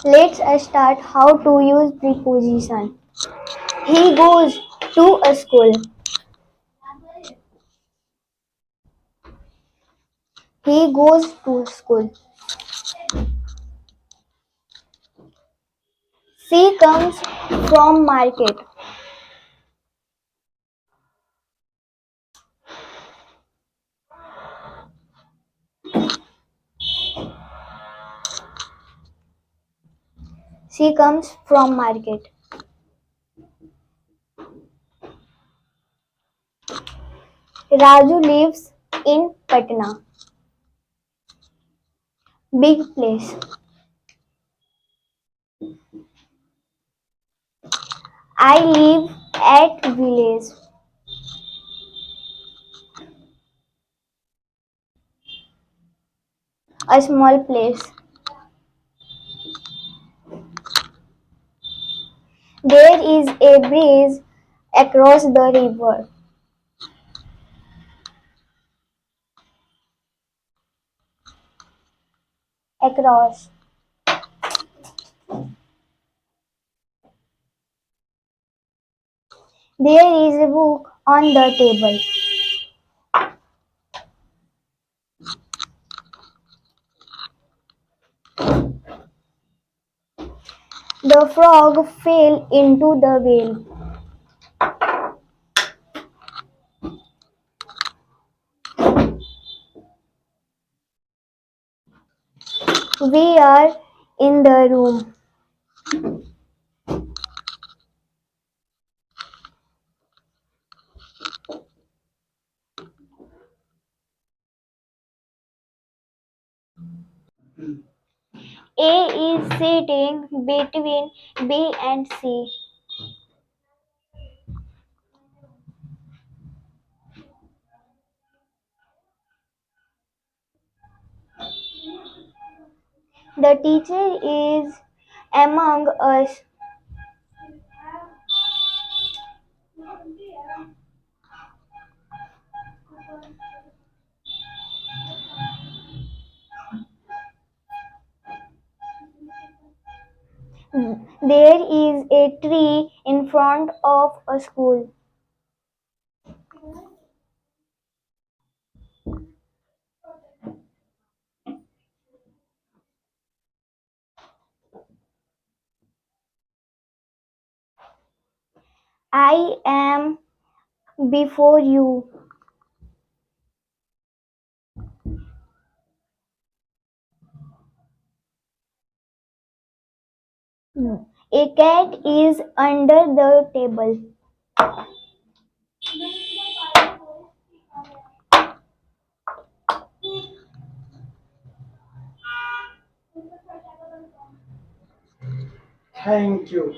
Let's start how to use preposition. He goes to a school. He goes to school. She comes from market. She comes from market. Raju lives in Patna. Big place. I live at village. A small place. There is a bridge across the river. Across. There is a book on the table. The frog fell into the well. We are in the room. A is sitting between B and C. The teacher is among us. There is a tree in front of a school. I am before you. A cat is under the table. Thank you.